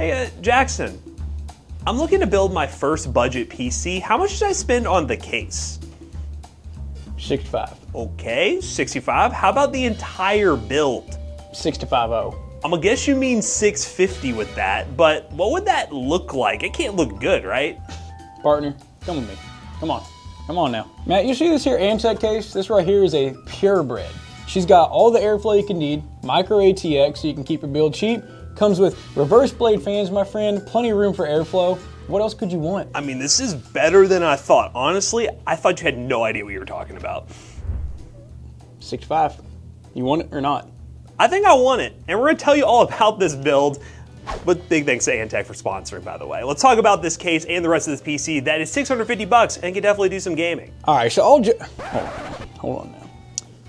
Hey, Jackson, I'm looking to build my first budget PC. How much should I spend on the case? 65. Okay, 65. How about the entire build? 65.0. I'm gonna guess you mean 650 with that, but what would that look like? It can't look good, right? Partner, come with me. Come on now. Matt, you see this here Antec case? This right here is a purebred. She's got all the airflow you can need, micro ATX so you can keep your build cheap, comes with reverse blade fans, my friend, plenty of room for airflow. What else could you want? I mean, this is better than I thought. Honestly, I thought you had no idea what you were talking about. 65. You want it or not? I think I want it, and we're gonna tell you all about this build. But big thanks to Antec for sponsoring, by the way. Let's talk about this case and the rest of this PC. That is 650 bucks and can definitely do some gaming. All right, so hold on now.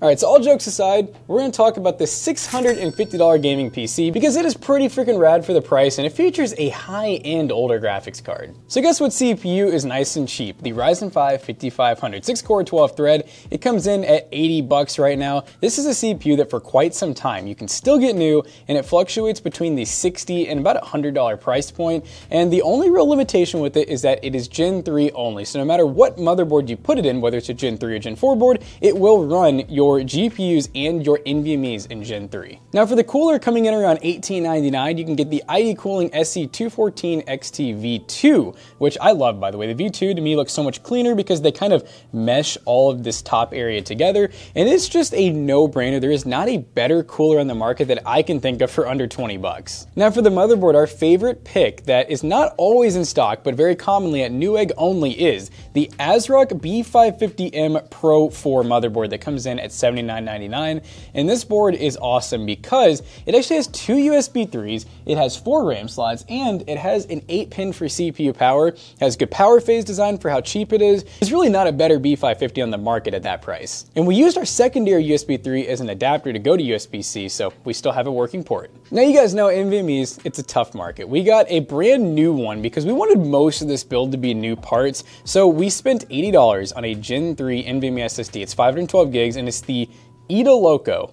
All right, so all jokes aside, we're gonna talk about this $650 gaming PC because it is pretty freaking rad for the price and it features a high-end older graphics card. So guess what CPU is nice and cheap? The Ryzen 5 5500, 6-core, 12-thread. It comes in at 80 bucks right now. This is a CPU that for quite some time you can still get new, and it fluctuates between the $60 and about $100 price point. And the only real limitation with it is that it is Gen 3 only. So no matter what motherboard you put it in, whether it's a Gen 3 or Gen 4 board, it will run your GPUs and your NVMEs in Gen 3. Now for the cooler, coming in around $18.99, you can get the IDCooling SE214XT V2, which I love, by the way. The V2 to me looks so much cleaner because they kind of mesh all of this top area together, and it's just a no-brainer. There is not a better cooler on the market that I can think of for under 20 bucks. Now for the motherboard, our favorite pick that is not always in stock, but very commonly at Newegg only is the ASRock B550m Pro 4 motherboard that comes in at $79.99, and this board is awesome because it actually has two USB 3s, it has 4 RAM slots, and it has an 8-pin for CPU power, has good power phase design for how cheap it is. There's really not a better B550 on the market at that price. And we used our secondary USB 3 as an adapter to go to USB-C, so we still have a working port. Now you guys know NVMEs, it's a tough market. We got a brand new one because we wanted most of this build to be new parts, so we spent $80 on a Gen 3 NVMe SSD. It's 512 gigs, and it's the Ediloca,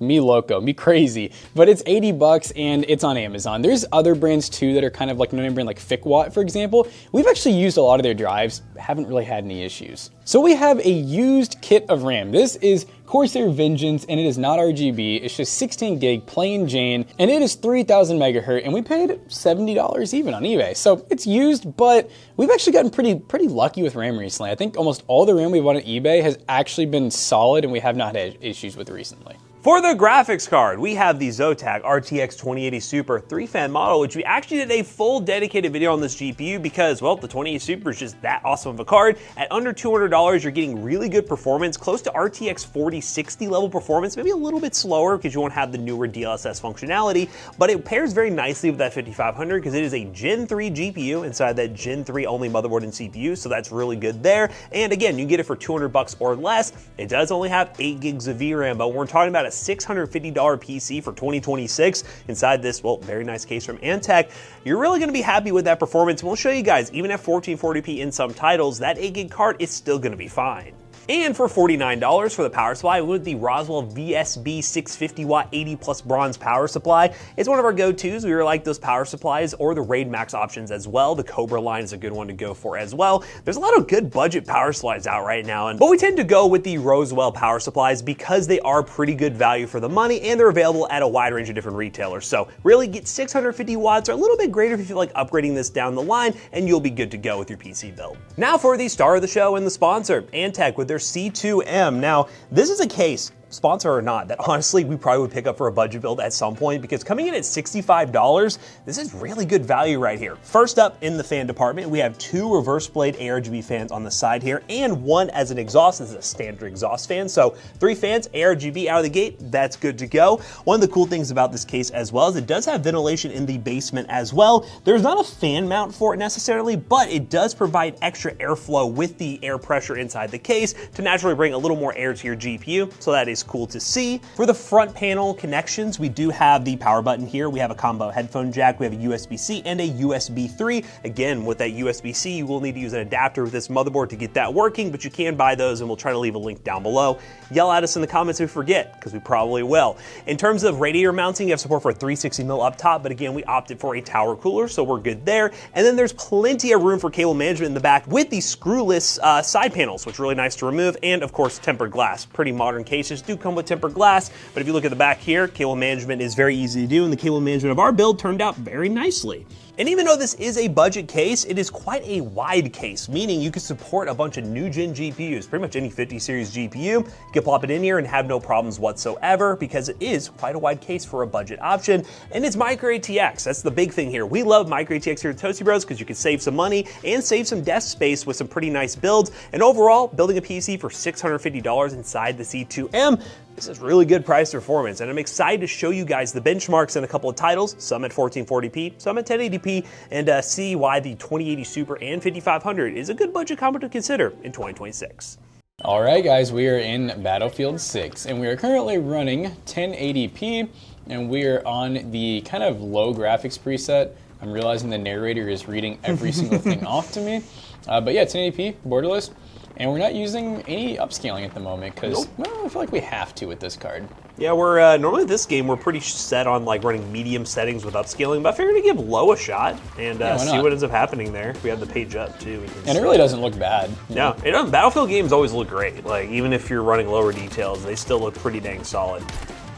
me loco, me crazy, but it's 80 bucks and it's on Amazon. There's other brands too that are kind of like no name brand, like Fickwatt, for example. We've actually used a lot of their drives, haven't really had any issues. So we have a used kit of RAM. This is Corsair Vengeance, and it is not RGB. It's just 16 gig plain Jane, and it is 3000 megahertz, and we paid $70 even on eBay. So it's used, but we've actually gotten pretty lucky with RAM recently. I think almost all the RAM we bought on eBay has actually been solid, and we have not had issues with recently. For the graphics card, we have the Zotac RTX 2080 Super 3-fan model, which we actually did a full dedicated video on this GPU because, well, the 2080 Super is just that awesome of a card. At under $200, you're getting really good performance, close to RTX 4060 level performance, maybe a little bit slower because you won't have the newer DLSS functionality, but it pairs very nicely with that 5500 because it is a Gen 3 GPU inside that Gen 3 only motherboard and CPU, so that's really good there. And again, you get it for 200 bucks or less. It does only have 8 gigs of VRAM, but we're talking about a $650 PC for 2026 inside this, well, very nice case from Antec. You're really going to be happy with that performance. We'll show you guys, even at 1440p in some titles, that 8 gig card is still going to be fine. And for $49 for the power supply, we went with the Rosewill VSB 650 watt 80 plus bronze power supply. It's one of our go-tos. We really like those power supplies, or the Raid Max options as well. The Cobra line is a good one to go for as well. There's a lot of good budget power supplies out right now, but we tend to go with the Rosewill power supplies because they are pretty good value for the money and they're available at a wide range of different retailers. So really get 650 watts or a little bit greater if you feel like upgrading this down the line, and you'll be good to go with your PC build. Now for the star of the show and the sponsor, Antec with their C2M. Now, this is a case, sponsor or not, that honestly we probably would pick up for a budget build at some point because coming in at $65, this is really good value right here. First up in the fan department, we have 2 reverse blade ARGB fans on the side here and one as an exhaust. This is a standard exhaust fan, so 3 fans, ARGB out of the gate, that's good to go. One of the cool things about this case as well is it does have ventilation in the basement as well. There's not a fan mount for it necessarily, but it does provide extra airflow with the air pressure inside the case to naturally bring a little more air to your GPU, so that is nice, cool to see. For the front panel connections, we do have the power button here. We have a combo headphone jack, we have a USB-C and a USB 3. Again, with that USB-C, you will need to use an adapter with this motherboard to get that working, but you can buy those and we'll try to leave a link down below. Yell at us in the comments if we forget, because we probably will. In terms of radiator mounting, you have support for a 360mm up top, but again, we opted for a tower cooler, so we're good there. And then there's plenty of room for cable management in the back with these screwless side panels, which are really nice to remove, and of course, tempered glass. Pretty modern cases do come with tempered glass, but if you look at the back here, cable management is very easy to do, and the cable management of our build turned out very nicely. And even though this is a budget case, it is quite a wide case, meaning you can support a bunch of new gen GPUs. Pretty much any 50 series GPU, you can plop it in here and have no problems whatsoever, because it is quite a wide case for a budget option. And it's micro ATX, that's the big thing here. We love micro ATX here at ToastyBros because you can save some money and save some desk space with some pretty nice builds. And overall, building a PC for $650 inside the C2M, this is really good price performance, and I'm excited to show you guys the benchmarks in a couple of titles, some at 1440p, some at 1080p, and see why the 2080 Super and 5500 is a good budget combo to consider in 2026. All right, guys, we are in Battlefield 6, and we are currently running 1080p, and we are on the kind of low graphics preset. I'm realizing the narrator is reading every single thing off to me, but yeah, 1080p, borderless. And we're not using any upscaling at the moment because, well, I feel like we have to with this card. Yeah, we're normally this game we're pretty set on like running medium settings with upscaling, but I figured to give low a shot and see what ends up happening there. We have the page up too. And it really doesn't look bad. No, it doesn't. Battlefield games always look great. Like even if you're running lower details, they still look pretty dang solid.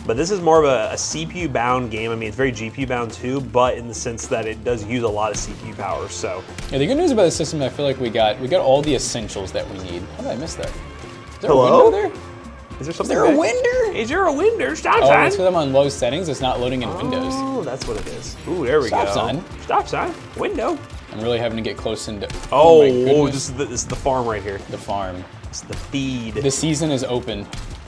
But this is more of a CPU-bound game. I mean, it's very GPU-bound too, but in the sense that it does use a lot of CPU power, so. Yeah, the good news about the system, I feel like we got all the essentials that we need. How did I miss that? Is there a window there? Is there something? Is there a window? Is there a window? Stop sign. Oh, it's because I'm on low settings. It's not loading in Windows. Oh, that's what it is. Ooh, there we go. Stop sign. Stop sign. Window. I'm really having to get close into. Oh, this is the farm right here. The farm. It's the feed. The season is open.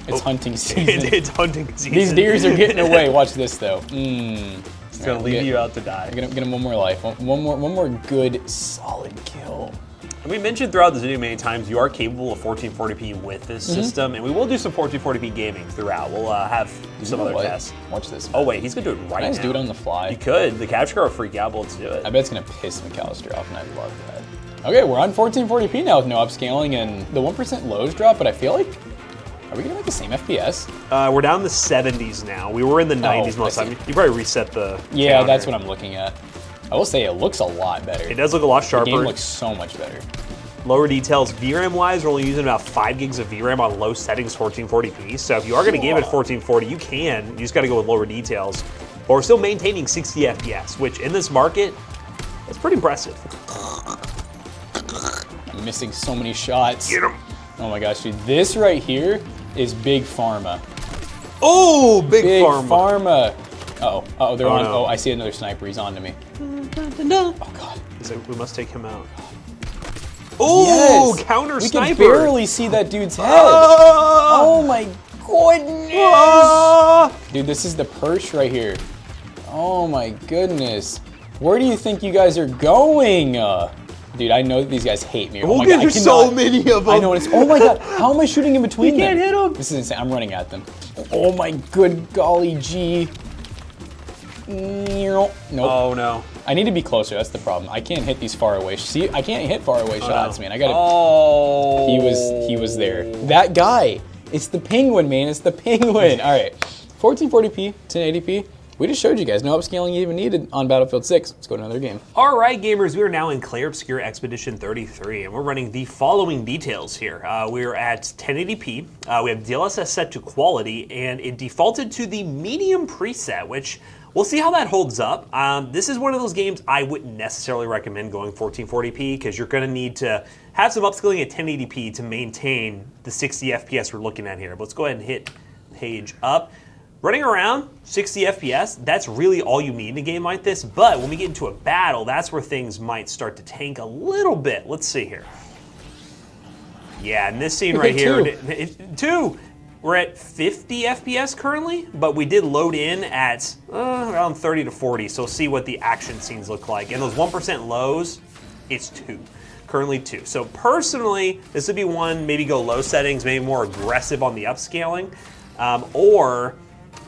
It's hunting season. It's hunting season. These deers are getting away. Watch this though. It's gonna leave you out to die. I'm gonna get him one more life. One more good, solid kill. And we mentioned throughout this video many times, you are capable of 1440p with this system, and we will do some 1440p gaming throughout. We'll have some other tests. Watch this. Oh wait, he's gonna do it right now. Can I just do it on the fly? You could. The capture card will freak out, but let's do it. I bet it's gonna piss McAllister off, and I love that. Okay, we're on 1440p now with no upscaling, and the 1% lows drop, but I feel like, are we getting like the same FPS? We're down in the 70s now. We were in the 90s most of the time. You probably reset the Yeah, that's what I'm looking at. I will say it looks a lot better. It does look a lot sharper. The game looks so much better. Lower details. VRAM-wise, we're only using about 5 gigs of VRAM on low settings 1440p. So if you are going to game at 1440, you can. You just got to go with lower details. But we're still maintaining 60 FPS, which in this market, that's pretty impressive. I'm missing so many shots. Get him. Oh my gosh, dude. This right here is Big Pharma. Oh, Big Pharma. Uh-oh, they're on. No. Oh, I see another sniper. He's on to me. Oh god. We must take him out. Oh, yes. Counter sniper. We can barely see that dude's head. Oh my goodness. Dude, this is the perch right here. Oh my goodness. Where do you think you guys are going? Dude, I know that these guys hate me. Oh my god, there's so many of them. I know, it's, oh my god, how am I shooting in between them? You can't hit them. This is insane, I'm running at them. Oh my good golly gee. Nope. Oh no. I need to be closer, that's the problem. I can't hit these far away. See, I can't hit far away shots, man. I gotta, he was there. That guy, it's the penguin, man, it's the penguin. All right, 1440p, 1080p. We just showed you guys no upscaling even needed on Battlefield 6. Let's go to another game. All right, gamers, we are now in Clair Obscur Expedition 33, and we're running the following details here. We're at 1080p. We have DLSS set to quality, and it defaulted to the medium preset, which we'll see how that holds up. This is one of those games I wouldn't necessarily recommend going 1440p because you're going to need to have some upscaling at 1080p to maintain the 60 FPS we're looking at here. But let's go ahead and hit page up. Running around 60 FPS, that's really all you need in a game like this, but when we get into a battle, that's where things might start to tank a little bit. Let's see here. Yeah, in this scene right here, we're at 50 FPS currently, but we did load in at around 30 to 40, so see what the action scenes look like. And those 1% lows, it's 2. Currently 2. So personally, this would be one, maybe go low settings, maybe more aggressive on the upscaling. Or,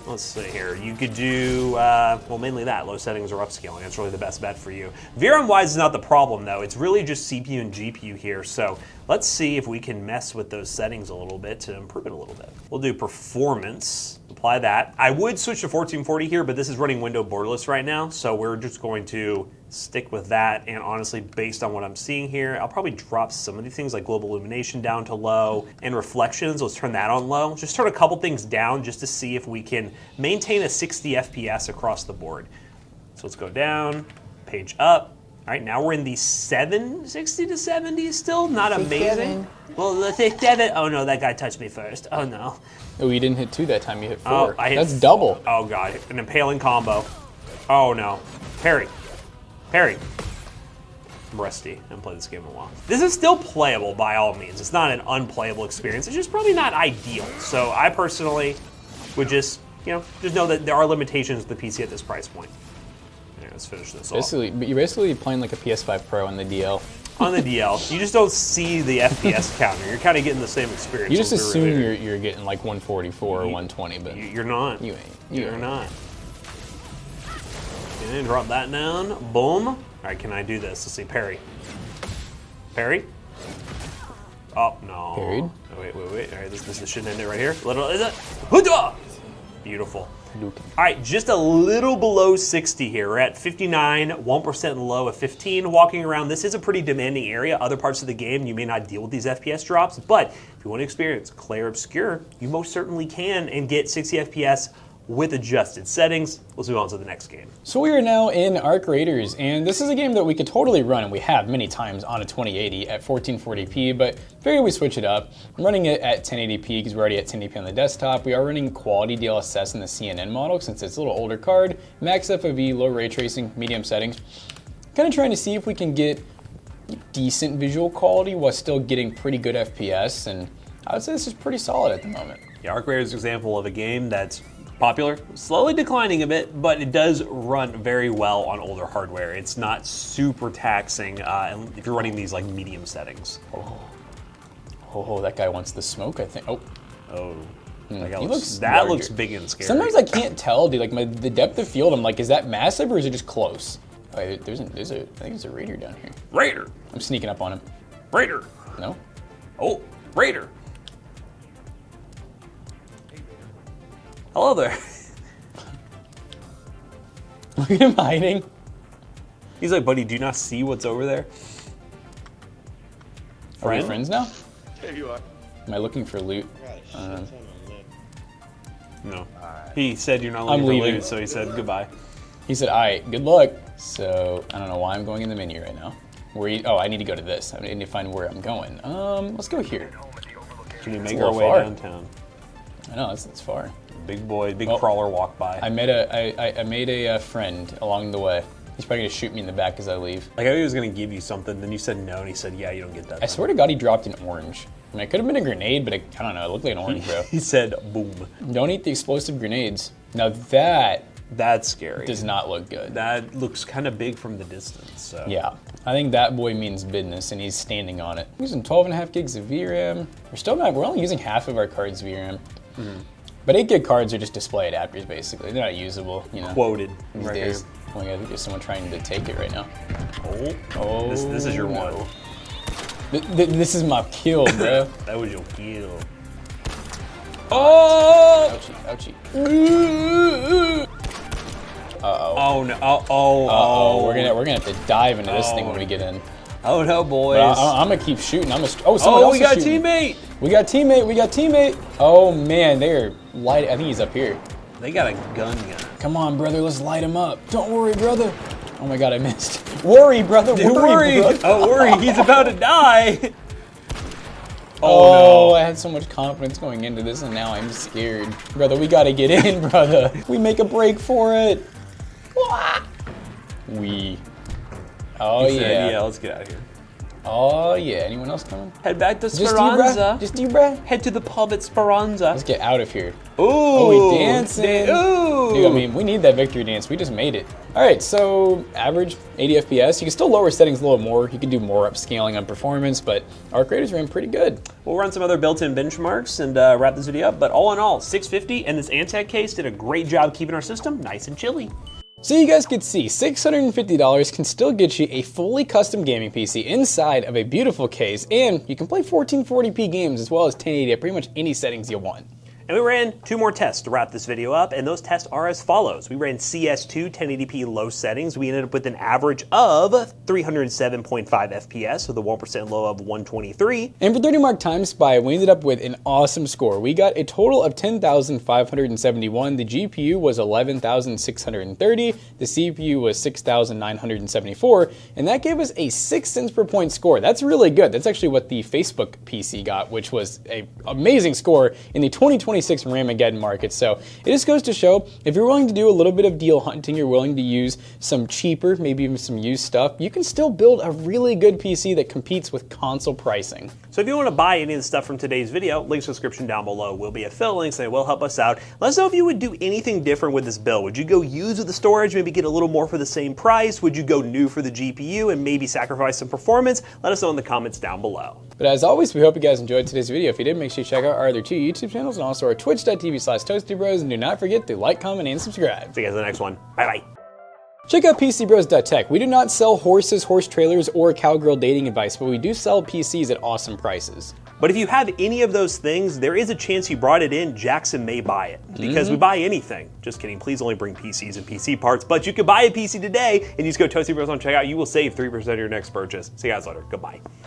let's see here, you could do, well, mainly that, low settings or upscaling. That's really the best bet for you. VRAM-wise is not the problem, though. It's really just CPU and GPU here. So let's see if we can mess with those settings a little bit to improve it a little bit. We'll do performance, apply that. I would switch to 1440 here, but this is running window borderless right now, so we're just going to stick with that. And honestly, based on what I'm seeing here, I'll probably drop some of these things like global illumination down to low, and reflections, let's turn that on low. Just turn a couple things down just to see if we can maintain a 60 FPS across the board. So let's go down, page up. All right, now we're in the 60 to 70 still, not amazing. Well, let's say 7. Oh no, that guy touched me first. Oh no. Oh, you didn't hit 2 that time, you hit 4. Oh, I hit That's double. Oh god, an impaling combo. Oh no. Parry. Parry. I'm rusty. I haven't played this game in a while. This is still playable by all means. It's not an unplayable experience. It's just probably not ideal. So I personally would just, just know that there are limitations to the PC at this price point. Yeah, let's finish this off. You're basically playing like a PS5 Pro on the DL. On the DL, you just don't see the FPS counter. You're kind of getting the same experience. You just assume you're getting like 144 or 120, but you're not. You ain't. You're not. And drop that down. Boom. All right, can I do this? Let's see. Parry. Parry. Oh no. Parried. Oh, wait. All right, this shouldn't end it right here. Little is it? Hoo-dah! Beautiful. All right, just a little below 60 here. We're at 59, 1% low of 15. Walking around, this is a pretty demanding area. Other parts of the game, you may not deal with these FPS drops, but if you want to experience Clair Obscur, you most certainly can and get 60 FPS with adjusted settings. Let's move on to the next game. So we are now in Arc Raiders, and this is a game that we could totally run, and we have many times on a 2080 at 1440p, but figure we switch it up. I'm running it at 1080p because we're already at 1080p on the desktop. We are running quality DLSS in the CNN model since it's a little older card, max FOV, low ray tracing, medium settings. Kind of trying to see if we can get decent visual quality while still getting pretty good FPS, and I would say this is pretty solid at the moment. Yeah, Arc Raiders is an example of a game that's popular, slowly declining a bit, but it does run very well on older hardware. It's not super taxing if you're running these like medium settings. Oh, that guy wants the smoke, I think. Oh. That looks big and scary. Sometimes I can't tell, dude. Like the depth of field, I'm like, is that massive or is it just close? Oh, I think there's a Raider down here. Raider. I'm sneaking up on him. Raider. No? Oh, Raider. Hello there. Look at him hiding. He's like, buddy, do you not see what's over there? Are we friends now? There you are. Am I looking for loot? No. He said you're not looking for loot, so he said goodbye. He said, all right, good luck. So I don't know why I'm going in the menu right now. Oh, I need to go to this. I need to find where I'm going. Let's go here. Can we make our way downtown? I know, it's far. Big boy, big crawler walk by. I made a friend along the way. He's probably gonna shoot me in the back as I leave. Like I thought he was gonna give you something, then you said no, and he said, yeah, you don't get that. I swear to God, he dropped an orange. I mean, it could have been a grenade, but I don't know, it looked like an orange, bro. He said, boom. Don't eat the explosive grenades. Now that's scary. Does not look good. That looks kind of big from the distance, so. Yeah, I think that boy means business, and he's standing on it. We're using 12.5 gigs of VRAM. We're only using half of our card's VRAM. But 8 gig cards are just display adapters, basically. They're not usable, Quoted. These days. Oh my God, I think there's someone trying to take it right now. Oh. This is your one. This is my kill, bro. That was your kill. Oh! Ouchie, ouchie. Uh-oh. Oh no. Oh. We're gonna have to dive into this thing when we get in. Oh no, boys. I'm gonna keep shooting. Someone else we got is shooting. Teammate. We got teammate. Oh man, they're light. I think he's up here. They got a gun. Come on, brother, let's light him up. Don't worry, brother. Oh my God, I missed. Worry, brother. Worry. Brother. Oh, worry. He's about to die. Oh, no. I had so much confidence going into this, and now I'm scared. Brother, we gotta get in, brother. We make a break for it. Oh, He said, yeah, let's get out of here. Oh yeah, anyone else coming? Head back to Just you, Speranza. bruh? Just you, bruh? Head to the pub at Speranza. Let's get out of here. Ooh. Oh, we dancing. Ooh. Dude, I mean, we need that victory dance. We just made it. All right, so average 80 FPS. You can still lower settings a little more. You can do more upscaling on performance, but our creators ran pretty good. We'll run some other built-in benchmarks and wrap this video up, but all in all, 650 and this Antec case did a great job keeping our system nice and chilly. So you guys could see, $650 can still get you a fully custom gaming PC inside of a beautiful case, and you can play 1440p games as well as 1080 at pretty much any settings you want. And we ran 2 more tests to wrap this video up, and those tests are as follows. We ran CS2 1080p low settings. We ended up with an average of 307.5 FPS with a 1% low of 123. And for 30 mark time spy, we ended up with an awesome score. We got a total of 10,571. The GPU was 11,630. The CPU was 6,974. And that gave us a 6 cents per point score. That's really good. That's actually what the Facebook PC got, which was an amazing score in the 2026 Ramageddon market. So it just goes to show, if you're willing to do a little bit of deal hunting, you're willing to use some cheaper, maybe even some used stuff, you can still build a really good PC that competes with console pricing. So if you want to buy any of the stuff from today's video, links in the description down below will be affiliate links and they will help us out. Let us know if you would do anything different with this build. Would you go used with the storage, maybe get a little more for the same price? Would you go new for the GPU and maybe sacrifice some performance? Let us know in the comments down below. But as always, we hope you guys enjoyed today's video. If you did, make sure you check out our other 2 YouTube channels and also our twitch.tv/ToastyBros, and do not forget to like, comment, and subscribe. See you guys in the next one. Bye-bye. Check out PCBros.tech. We do not sell horses, horse trailers, or cowgirl dating advice, but we do sell PCs at awesome prices. But if you have any of those things, there is a chance you brought it in, Jackson may buy it. Because we buy anything. Just kidding, please only bring PCs and PC parts. But you could buy a PC today and use code ToastyBros on checkout. You will save 3% of your next purchase. See you guys later. Goodbye.